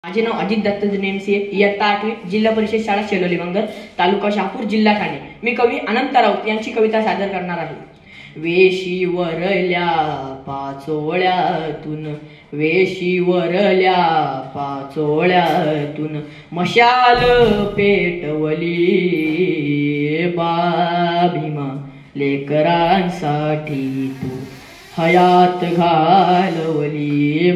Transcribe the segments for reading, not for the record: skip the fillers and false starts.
माझे नाव अजित दत्त नेमसे, इयत्ता 8वी, जिल्हा परिषद शाळा शेलोली मंगल, तालुका शहापूर, जिल्हा ठाणे. मी कवी अनंत राऊत यांची कविता सादर करणार आहे. वेशीवरल्या पाचोळ्यातून, वेशीवरल्या पाचोळ्यातून मशाल पेटवली भीमा, लेकरांसाठी तू हयात घालवली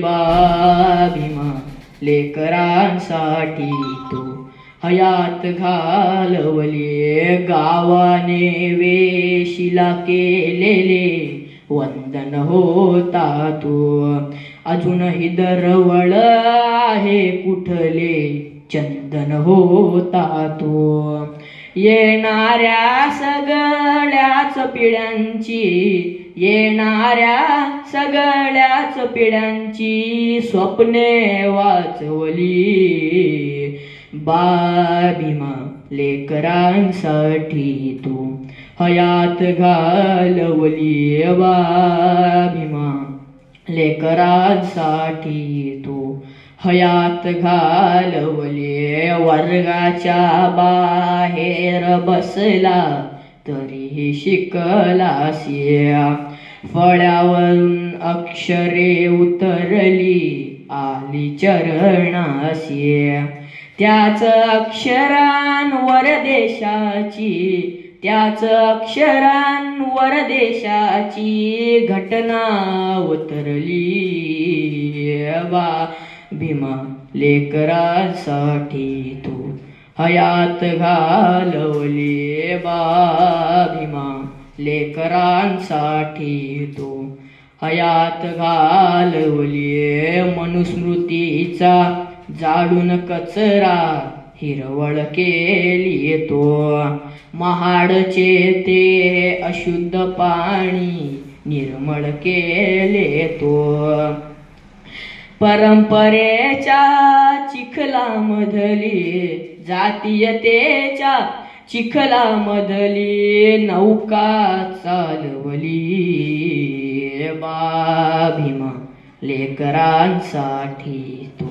भीमा, लेकरांसाठी तू हयात घालवली. गावाने वेशीला केलेले वंदन होता तू, अजूनही दरवळ आहे कुठले चंदन होता तू. येणाऱ्या सगळ्याच पिढ्यांची, येणाऱ्या सगळ्याच पिढ्यांची स्वप्ने वाचवली भीमा, लेकरांसाठी तू हयात घालवली भीमा, लेकरांसाठी तू हयात घालवली. वर्गाच्या बाहेर बसला तरीही शिकलासी, फळ्यावरून अक्षरे उतरली आली चरणासी. त्याच अक्षरांवर देशाची, त्याच अक्षरांवर देशाची घटना उतरली भीमा, लेकरांसाठी तू हयात घालवली भीमा, लेकरांसाठी तू हयात घालवली. मनुस्मृतीचा जाळून कचरा हिरवळ केली तो, महाडचे ते अशुद्ध पाणी निर्मळ केले तो. परंपरेच्या चिखलामधली, जातीयतेच्या चिखलामधली नौका चालवली भीमा, लेकरांसाठी तू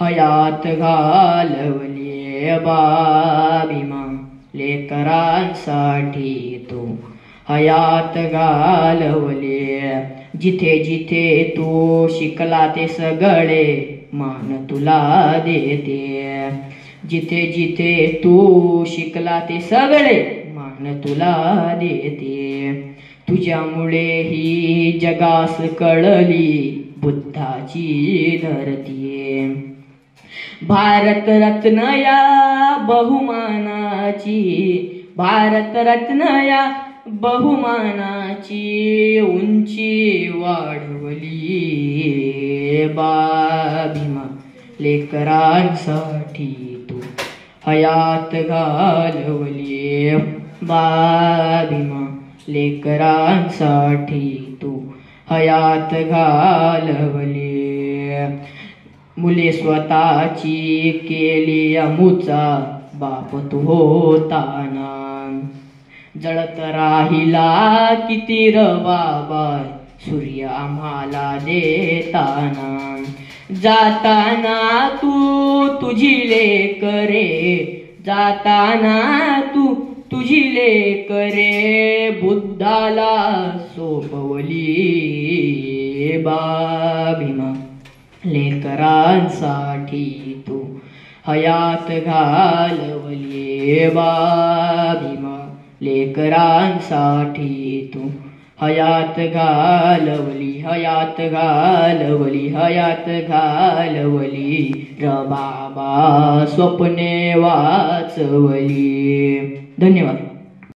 हयात घालवली भीमा, लेकरांसाठी तू हयात घालवली. जिथे जिथे तू शिकला ते सगळे मान तुला देते, जिथे जिथे तू शिकला ते सगळे मान तुला देते. तुझ्यामुळे ही जगास कळली बुद्धाची धरती, भारत रत्न या बहुमानाची, भारत रत्न या बहुमानाची उंची वाढवली भीमा, लेकरांसाठी तू हयात घालवली भीमा, लेकरांसाठी तू हयात घालवली. मुले स्वतःची केली अमुचा बाप तू होताना, जळत राहिला किती र बाबा सूर्य आम्हाला देताना. जाताना तू तुझी लेकरे, जाताना तू तुझी लेकरे बुद्धाला सोपवली भीमा, लेकरांसाठी तू हयात घालवली भीमा, लेकरांसाठी तू हयात घालवली, हयात घालवली, हयात घालवली बाबा, स्वप्ने वाचवली. धन्यवाद.